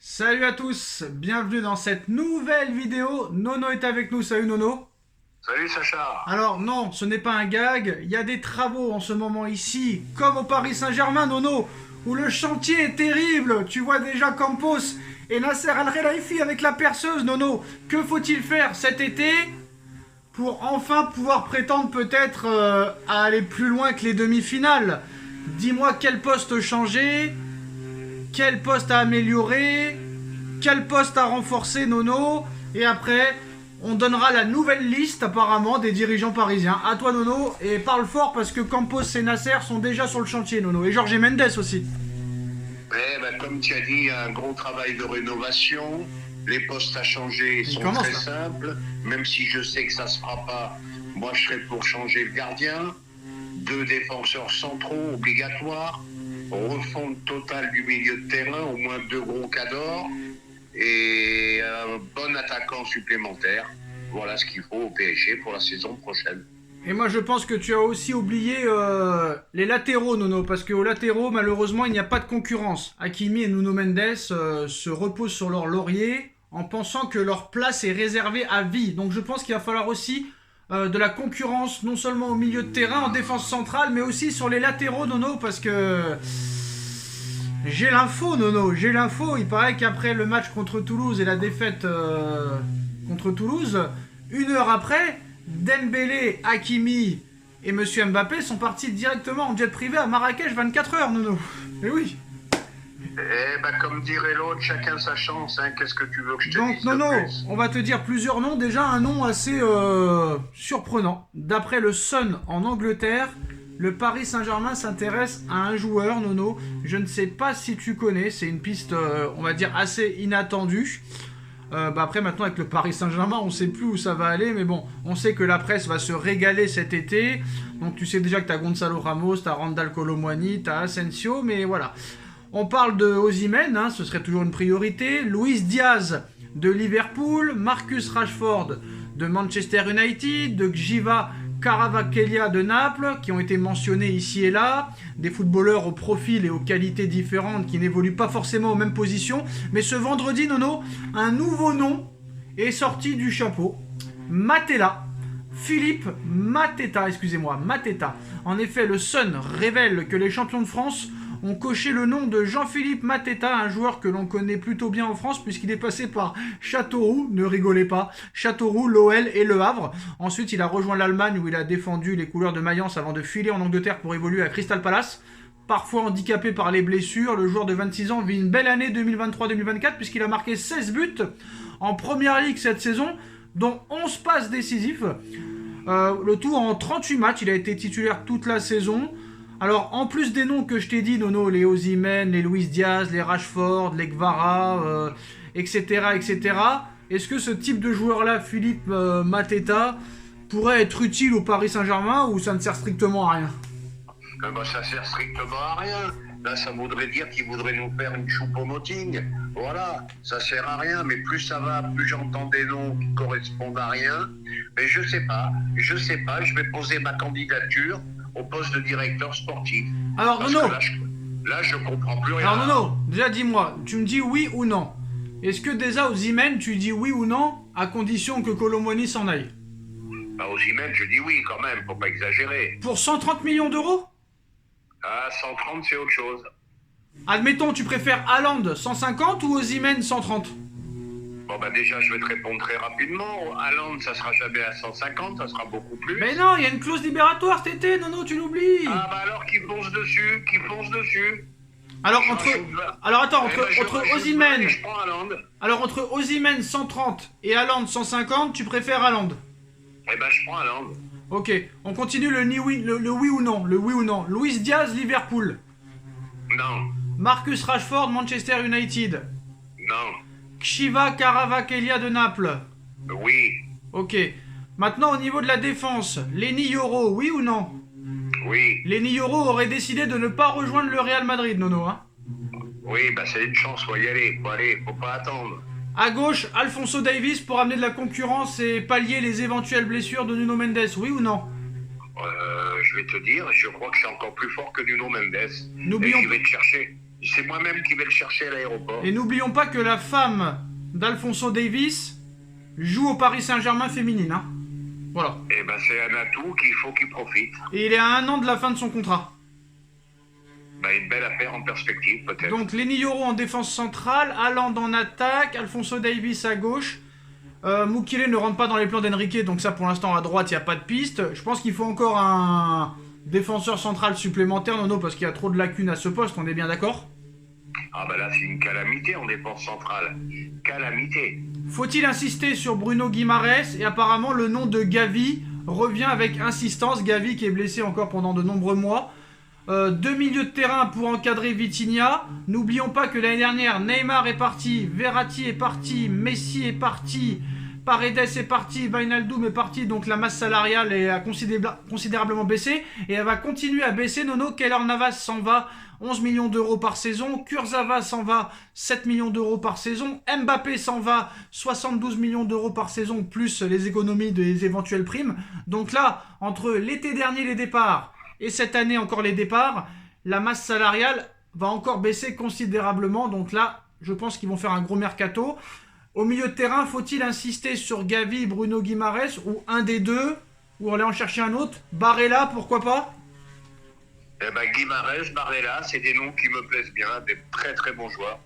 Salut à tous, bienvenue dans cette nouvelle vidéo. Nono est avec nous, salut Nono. Salut Sacha. Alors non, ce n'est pas un gag, il y a des travaux en ce moment ici, comme au Paris Saint-Germain Nono, où le chantier est terrible. Tu vois déjà Campos et Nasser Al-Khelaifi avec la perceuse Nono. Que faut-il faire cet été pour enfin pouvoir prétendre peut-être à aller plus loin que les demi-finales? Dis-moi quel poste changer, quel poste à améliorer, quel poste à renforcer Nono, et après on donnera la nouvelle liste apparemment des dirigeants parisiens. À toi Nono, et parle fort parce que Campos et Nasser sont déjà sur le chantier Nono, et Jorge Mendes aussi. Comme tu as dit, il y a un gros travail de rénovation. Les postes à changer sont très simples. Même si je sais que ça ne se fera pas, moi je serais pour changer le gardien. 2 défenseurs centraux obligatoires. Refonte totale du milieu de terrain, au moins 2 gros cadors. Et un bon attaquant supplémentaire. Voilà ce qu'il faut au PSG pour la saison prochaine. Et moi je pense que tu as aussi oublié les latéraux Nono, parce qu'aux latéraux malheureusement il n'y a pas de concurrence. Hakimi et Nuno Mendes se reposent sur leur laurier en pensant que leur place est réservée à vie. Donc je pense qu'il va falloir aussi de la concurrence, non seulement au milieu de terrain, en défense centrale, mais aussi sur les latéraux Nono, parce que j'ai l'info Nono, j'ai l'info. Il paraît qu'après le match contre Toulouse et la défaite contre Toulouse, 1 heure après, Dembélé, Hakimi et Monsieur Mbappé sont partis directement en jet privé à Marrakech 24 heures, Nono. Et oui. Comme dirait l'autre, chacun sa chance, hein. Qu'est-ce que tu veux que je te Donc, dise Nono, de plus? on va te dire plusieurs noms. Déjà, un nom assez surprenant. D'après le Sun en Angleterre, le Paris Saint-Germain s'intéresse à un joueur, Nono. Je ne sais pas si tu connais, c'est une piste, on va dire, assez inattendue. Après maintenant avec le Paris Saint-Germain on sait plus où ça va aller, mais bon, on sait que la presse va se régaler cet été. Donc tu sais déjà que t'as Gonzalo Ramos, t'as Randal Kolo Muani, t'as Asensio, mais voilà. On parle de Osimhen, hein, ce serait toujours une priorité. Luis Diaz de Liverpool, Marcus Rashford de Manchester United, de Giva Caravacelia de Naples, qui ont été mentionnés ici et là, des footballeurs au profil et aux qualités différentes qui n'évoluent pas forcément aux mêmes positions. Mais ce vendredi, Nono, un nouveau nom est sorti du chapeau. Mateta. Philippe Mateta, excusez-moi, Mateta. En effet, le Sun révèle que les champions de France ont coché le nom de Jean-Philippe Mateta, un joueur que l'on connaît plutôt bien en France puisqu'il est passé par Châteauroux, ne rigolez pas, Châteauroux, l'OL et Le Havre. Ensuite, il a rejoint l'Allemagne où il a défendu les couleurs de Mayence avant de filer en Angleterre pour évoluer à Crystal Palace. Parfois handicapé par les blessures, le joueur de 26 ans vit une belle année 2023-2024 puisqu'il a marqué 16 buts en Première Ligue cette saison, dont 11 passes décisives. Le tout en 38 matchs, il a été titulaire toute la saison. Alors, en plus des noms que je t'ai dit, Nono, les Osimhen, les Luis Diaz, les Rashford, les Gvara, etc., etc., est-ce que ce type de joueur-là, Philippe Mateta, pourrait être utile au Paris Saint-Germain ou ça ne sert strictement à rien? Ça sert strictement à rien. Là, ça voudrait dire qu'ils voudraient nous faire une choupo-moting. Voilà, ça sert à rien. Mais plus ça va, plus j'entends des noms qui correspondent à rien. Mais je sais pas. Je vais poser ma candidature au poste de directeur sportif. Alors, parce Nono, que là, je comprends plus rien. alors Nono, déjà dis-moi, tu me dis oui ou non? Est-ce que déjà Osimhen, tu dis oui ou non, à condition que Kolo Muani s'en aille? Osimhen, je dis oui quand même, faut pas exagérer. Pour 130 millions d'euros? Ah, 130, c'est autre chose. Admettons, tu préfères Haaland 150 ou Osimhen 130? Déjà, je vais te répondre très rapidement. Haaland, ça sera jamais à 150, ça sera beaucoup plus. Mais non, il y a une clause libératoire cet été, Nono, tu l'oublies. Alors qu'il fonce dessus. Alors entre Osimhen, Je prends Haaland. alors entre Osimhen 130 et Haaland 150, tu préfères Haaland? Je prends Haaland. Ok, on continue le oui ou non, le oui ou non. Luis Diaz, Liverpool. Non. Marcus Rashford, Manchester United. Non. Kshiva Caravacelia de Naples. Oui. Ok. Maintenant au niveau de la défense, Lenny Yoro, oui ou non? Oui. Lenny Yoro aurait décidé de ne pas rejoindre le Real Madrid, Nono, hein? Oui, c'est une chance, faut y aller, faut pas attendre. À gauche, Alphonso Davies pour amener de la concurrence et pallier les éventuelles blessures de Nuno Mendes, oui ou non? Je vais te dire, je crois que c'est encore plus fort que Nuno Mendes. N'oublions Et je vais te chercher. C'est moi-même qui vais le chercher à l'aéroport. Et n'oublions pas que la femme d'Alphonso Davies joue au Paris Saint-Germain féminine. Hein. Voilà. Eh ben c'est un atout qu'il faut qu'il profite. Et il est à 1 an de la fin de son contrat. Ben, une belle affaire en perspective, peut-être. Donc Lenny Yoro en défense centrale, Haaland en attaque, Alphonso Davies à gauche. Mukele ne rentre pas dans les plans d'Enrique, donc ça pour l'instant à droite il n'y a pas de piste. Je pense qu'il faut encore un défenseur central supplémentaire, Nono, parce qu'il y a trop de lacunes à ce poste, on est bien d'accord? Ah ben là c'est une calamité en défense centrale. Calamité. Faut-il insister sur Bruno Guimaraes? Et apparemment le nom de Gavi revient avec insistance. Gavi qui est blessé encore pendant de nombreux mois. 2 milieux de terrain pour encadrer Vitinha. N'oublions pas que l'année dernière, Neymar est parti, Verratti est parti, Messi est parti, Paredes est parti, Wijnaldum est parti. Donc la masse salariale a considérablement baissé. Et elle va continuer à baisser. Nono, Keylor Navas s'en va, 11 millions d'euros par saison. Kurzawa s'en va, 7 millions d'euros par saison. Mbappé s'en va, 72 millions d'euros par saison, plus les économies des éventuelles primes. Donc là, entre l'été dernier les départs et cette année encore les départs, la masse salariale va encore baisser considérablement. Donc là, je pense qu'ils vont faire un gros mercato. Au milieu de terrain, faut-il insister sur Gavi, Bruno Guimaraes, ou un des deux, ou aller en chercher un autre? Barella, pourquoi pas? Eh ben Guimaraes, Barella, c'est des noms qui me plaisent bien, des très très bons joueurs.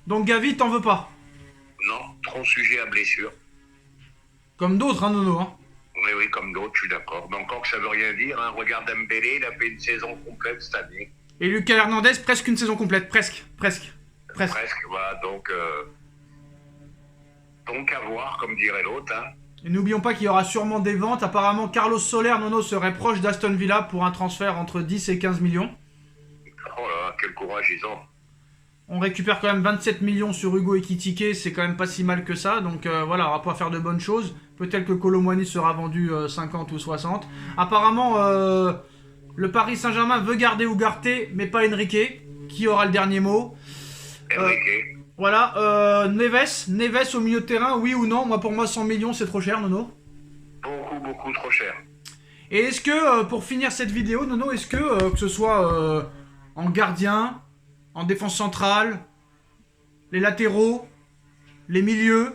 Donc Gavi, t'en veux pas? Non, trop sujet à blessure. Comme d'autres, hein, Nono, hein. Oui, oui, comme d'autres, je suis d'accord. Mais encore que ça veut rien dire, hein. Regarde Dembélé, il a fait une saison complète cette année. Et Lucas Hernandez, presque une saison complète, presque, voilà, donc à voir, comme dirait l'autre, hein. Et n'oublions pas qu'il y aura sûrement des ventes. Apparemment, Carlos Soler, Nono, serait proche d'Aston Villa pour un transfert entre 10 et 15 millions. Oh là, quel courage ils ont. On récupère quand même 27 millions sur Hugo Ekitike, c'est quand même pas si mal que ça. Donc voilà, on va pouvoir faire de bonnes choses. Peut-être que Kolo Muani sera vendu 50 ou 60. Apparemment, le Paris Saint-Germain veut garder Ugarte, mais pas Enrique. Qui aura le dernier mot? Enrique. Voilà, Neves au milieu de terrain, oui ou non? Pour moi 100 millions c'est trop cher, Nono. Beaucoup trop cher. Et est-ce que, pour finir cette vidéo, Nono, est-ce que ce soit en gardien, en défense centrale, les latéraux, les milieux,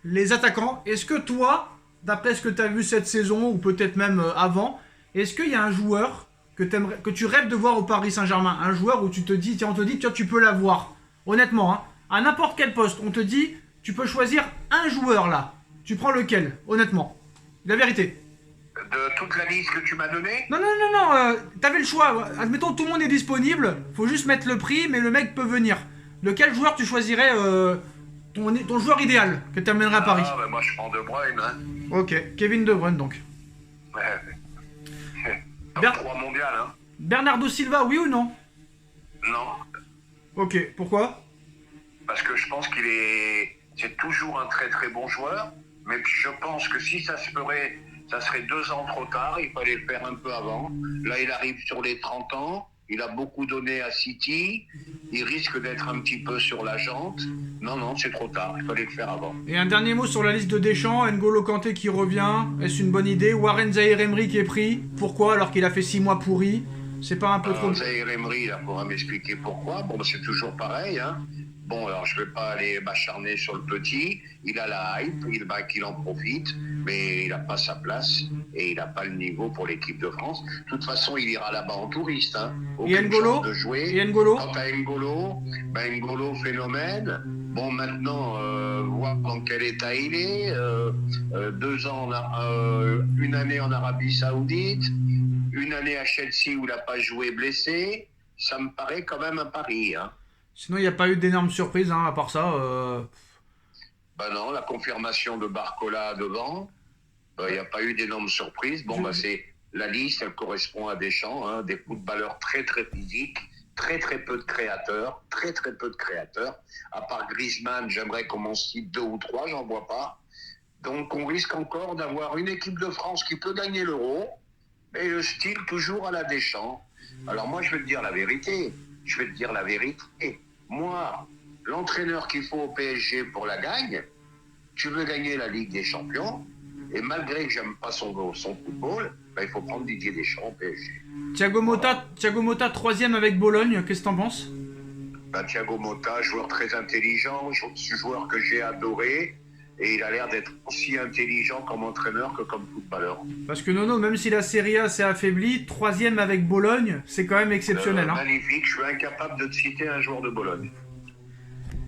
les attaquants, est-ce que toi, d'après ce que tu as vu cette saison, ou peut-être même avant, est-ce qu'il y a un joueur que tu rêves de voir au Paris Saint-Germain? Un joueur où tu te dis, tiens, on te dit, tiens, tu peux l'avoir. Honnêtement, hein, à n'importe quel poste, on te dit, tu peux choisir un joueur là. Tu prends lequel, honnêtement? La vérité. De toute la liste que tu m'as donnée? Non, t'avais le choix. Admettons, tout le monde est disponible. Faut juste mettre le prix, mais le mec peut venir. Lequel joueur tu choisirais ton joueur idéal que tu amènerais à Paris? Ah, bah moi je prends De Bruyne, hein. Ok, Kevin De Bruyne donc. Ouais. Ber- 3 mondial, hein. Bernardo Silva, oui ou non? Non. Ok, pourquoi? Parce que je pense c'est toujours un très très bon joueur, mais je pense que si ça se ferait, ça serait 2 ans trop tard, il fallait le faire un peu avant. Là, il arrive sur les 30 ans, il a beaucoup donné à City, il risque d'être un petit peu sur la jante. Non, c'est trop tard, il fallait le faire avant. Et un dernier mot sur la liste de Deschamps, N'Golo Kanté qui revient, est-ce une bonne idée? Warren Zaïre-Emery qui est pris, pourquoi alors qu'il a fait 6 mois pourris? C'est pas un peu trop... Zaïre-Emery, là, pourra m'expliquer pourquoi. Bon, c'est toujours pareil, hein. Bon, alors je vais pas aller m'acharner sur le petit. Il a la hype, qu'il en profite, mais il n'a pas sa place et il n'a pas le niveau pour l'équipe de France. De toute façon, il ira là-bas en touriste, hein. Et N'Golo de jouer. Et N'Golo Quant à N'Golo, N'Golo phénomène. Bon, maintenant, voir dans quel état il est. 2 ans, une année en Arabie Saoudite, une année à Chelsea où il n'a pas joué blessé. Ça me paraît quand même un pari, hein. Sinon, il n'y a pas eu d'énormes surprises, hein, à part ça. Ben non, la confirmation de Barcola devant, il n'y a pas eu d'énormes surprises. Bon, c'est la liste, elle correspond à Deschamps, hein, des footballeurs très très physiques, très très peu de créateurs, À part Griezmann, j'aimerais qu'on m'en cite 2 ou 3, j'en vois pas. Donc on risque encore d'avoir une équipe de France qui peut gagner l'Euro, mais le style toujours à la Deschamps. Alors moi, je vais te dire la vérité. Moi, l'entraîneur qu'il faut au PSG pour la gagne, tu veux gagner la Ligue des Champions, et malgré que j'aime pas son football, il faut prendre Didier Deschamps au PSG. Thiago Motta 3ème avec Bologne, qu'est-ce que t'en penses? Thiago Motta, joueur très intelligent, joueur que j'ai adoré. Et il a l'air d'être aussi intelligent comme entraîneur que comme footballeur. Parce que Nono, même si la Serie A s'est affaiblie, 3e avec Bologne, c'est quand même exceptionnel. Magnifique, je suis incapable de te citer un joueur de Bologne.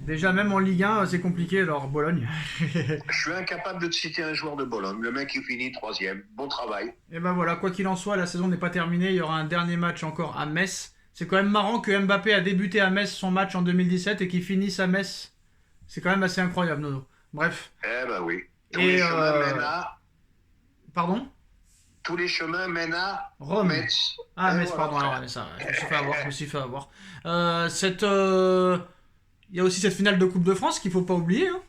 Déjà, même en Ligue 1, c'est compliqué, alors Bologne. Je suis incapable de te citer un joueur de Bologne. Le mec, il finit 3e. Bon travail. Et ben voilà, quoi qu'il en soit, la saison n'est pas terminée. Il y aura un dernier match encore à Metz. C'est quand même marrant que Mbappé a débuté à Metz son match en 2017 et qu'il finisse à Metz. C'est quand même assez incroyable, Nono. Bref. Eh ben oui. Tous les chemins mènent à... Pardon ? Tous les chemins mènent à Rome. Metz. Ah, Metz, voilà, pardon. Alors, ça, je me suis fait avoir. Il y a aussi cette finale de Coupe de France qu'il ne faut pas oublier. Hein.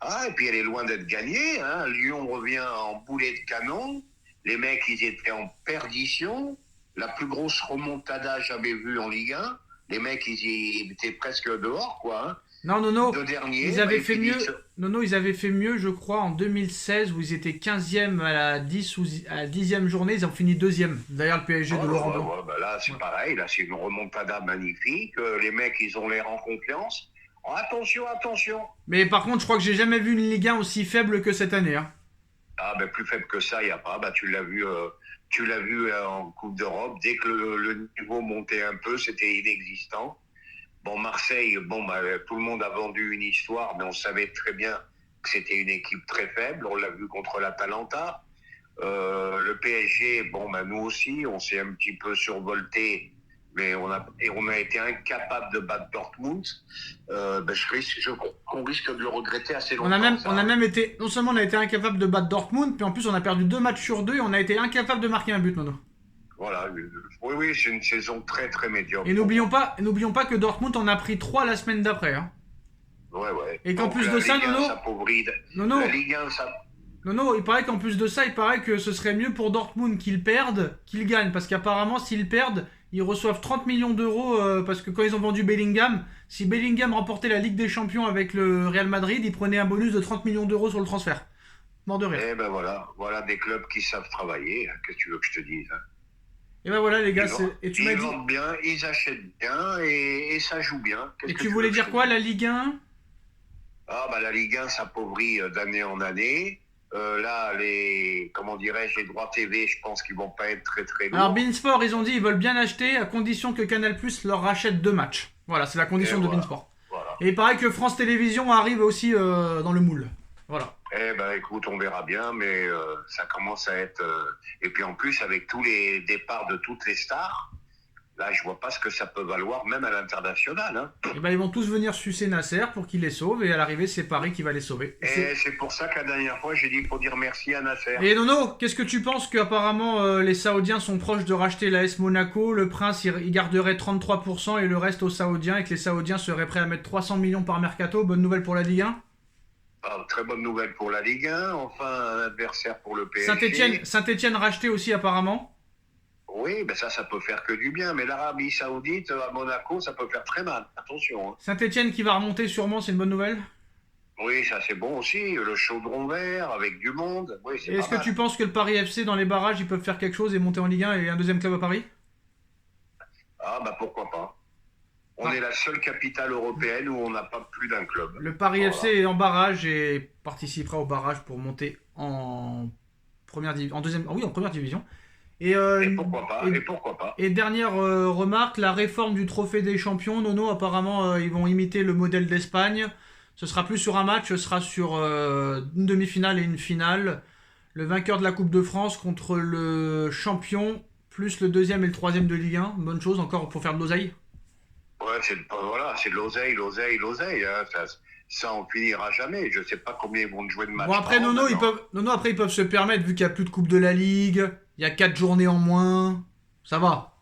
Ah, et puis elle est loin d'être gagnée. Hein. Lyon revient en boulet de canon. Les mecs, ils étaient en perdition. La plus grosse remontada jamais vue en Ligue 1. Les mecs, ils étaient presque dehors, quoi. Hein. Non, Nono, ils avaient fait mieux. Nono, ils avaient fait mieux, je crois, en 2016, où ils étaient 15e à la 10e journée. Ils ont fini 2e, derrière le PSG de Laurent Blanc. Bah là, c'est pareil. Là, c'est une remontada magnifique. Les mecs, ils ont l'air en confiance. Oh, attention, attention. Mais par contre, je crois que j'ai jamais vu une Ligue 1 aussi faible que cette année. Hein. Ah, ben plus faible que ça, il n'y a pas. Bah, tu l'as vu en Coupe d'Europe. Dès que le niveau montait un peu, c'était inexistant. Bon, Marseille, tout le monde a vendu une histoire, mais on savait très bien que c'était une équipe très faible. On l'a vu contre l'Atalanta. Le PSG, nous aussi, on s'est un petit peu survolté, mais on a été incapable de battre Dortmund. On risque de le regretter assez longtemps. On a même été, non seulement on a été incapable de battre Dortmund, puis en plus on a perdu 2 matchs sur 2 et on a été incapable de marquer un but, Nono. Voilà, oui, c'est une saison très très médiocre. Et n'oublions pas que Dortmund en a pris 3 la semaine d'après. Hein. Ouais. Et qu'en plus de ça, Nono, la Ligue 1, ça... Nono, il paraît qu'en plus de ça, il paraît que ce serait mieux pour Dortmund qu'ils perdent qu'ils gagnent. Parce qu'apparemment, s'ils perdent, ils reçoivent 30 millions d'euros. Parce que quand ils ont vendu Bellingham, si Bellingham remportait la Ligue des Champions avec le Real Madrid, ils prenaient un bonus de 30 millions d'euros sur le transfert. Mort de rire. Eh ben voilà des clubs qui savent travailler. Qu'est-ce que tu veux que je te dise? Et ben voilà les gars, ils vendent bien, ils achètent bien et ça joue bien. Et tu voulais dire quoi, la Ligue 1? Ah la Ligue 1 s'appauvrit d'année en année. Là, les droits TV, je pense qu'ils vont pas être très très lourds. Alors Beansport, ils ont dit ils veulent bien acheter à condition que Canal+ leur rachète 2 matchs. Voilà, c'est la condition de Beansport. Voilà. Et il paraît que France Télévisions arrive aussi dans le moule. Voilà. Eh ben écoute, on verra bien, mais ça commence à être... Et puis en plus, avec tous les départs de toutes les stars, là, je vois pas ce que ça peut valoir, même à l'international. Hein. Et ben ils vont tous venir sucer Nasser pour qu'il les sauve, et à l'arrivée, c'est Paris qui va les sauver. Et c'est pour ça que la dernière fois, j'ai dit qu'il faut dire merci à Nasser. Et Nono, qu'est-ce que tu penses qu'apparemment les Saoudiens sont proches de racheter l'AS Monaco, le Prince, il garderait 33% et le reste aux Saoudiens, et que les Saoudiens seraient prêts à mettre 300 millions par mercato? Bonne nouvelle pour la Ligue 1? Très bonne nouvelle pour la Ligue 1, enfin un adversaire pour le PSG. Saint-Etienne racheté aussi apparemment. Oui, ça peut faire que du bien, mais l'Arabie Saoudite à Monaco, ça peut faire très mal, attention. Hein. Saint-Etienne qui va remonter sûrement, c'est une bonne nouvelle? Oui, ça c'est bon aussi, le chaudron vert avec du monde. Oui, est-ce que tu penses que le Paris FC dans les barrages, ils peuvent faire quelque chose et monter en Ligue 1 et un deuxième club à Paris? Pourquoi pas. On est la seule capitale européenne où on n'a pas plus d'un club. Le Paris FC est en barrage et participera au barrage pour monter en première division. Et pourquoi pas. Et dernière remarque, la réforme du trophée des champions, Nono, apparemment ils vont imiter le modèle d'Espagne. Ce sera plus sur un match, ce sera sur une demi-finale et une finale. Le vainqueur de la Coupe de France contre le champion, plus le deuxième et le troisième de Ligue 1. Bonne chose encore pour faire de l'oseille. Ouais, c'est de l'oseille. Hein. Ça en finira jamais. Je sais pas combien ils vont jouer de matchs. Bon, après, Nono, ils peuvent se permettre, vu qu'il n'y a plus de Coupe de la Ligue, il y a 4 journées en moins. Ça va.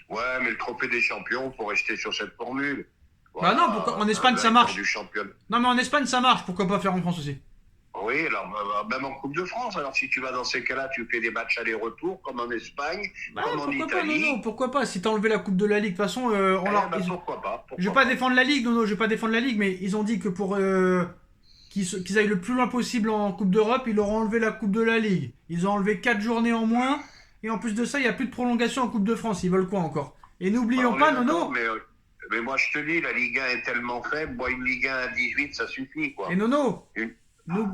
Ouais, mais le trophée des champions, faut rester sur cette formule. Voilà, non, en Espagne, ça marche. Non, mais en Espagne, ça marche. Pourquoi pas faire en France aussi? Oui, alors même en Coupe de France. Alors si tu vas dans ces cas-là, tu fais des matchs aller-retour, comme en Espagne, comme en Italie. Nono, pourquoi pas? Si t'as enlevé la Coupe de la Ligue, de toute façon, pourquoi pas. Je vais pas défendre la Ligue, Nono, je vais pas défendre la Ligue, mais ils ont dit que pour qu'ils aillent le plus loin possible en Coupe d'Europe, ils leur ont enlevé la Coupe de la Ligue. Ils ont enlevé 4 journées en moins, et en plus de ça, il n'y a plus de prolongation en Coupe de France. Ils veulent quoi encore? Et n'oublions pas, Nono... Mais moi, je te dis, la Ligue 1 est tellement faible. Moi, une Ligue 1 à 18, ça suffit, quoi. Et Nono, Une-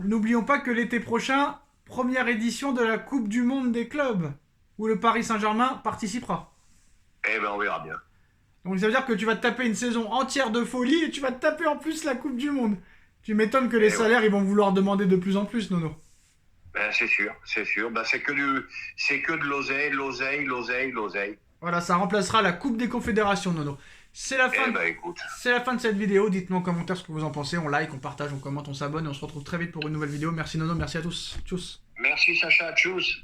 n'oublions pas que l'été prochain, première édition de la Coupe du Monde des clubs, où le Paris Saint-Germain participera. Eh ben, on verra bien. Donc ça veut dire que tu vas te taper une saison entière de folie et tu vas te taper en plus la Coupe du Monde. Tu m'étonnes que les salaires, ils vont vouloir demander de plus en plus, Nono. Ben, c'est sûr, c'est sûr. Ben, c'est que de l'oseille. Voilà, ça remplacera la Coupe des Confédérations, Nono. C'est la fin. Eh ben, écoute. C'est la fin de cette vidéo. Dites-moi en commentaire ce que vous en pensez. On like, on partage, on commente, on s'abonne et on se retrouve très vite pour une nouvelle vidéo. Merci Nono, merci à tous. Tchuss. Merci, Sacha. Tchuss.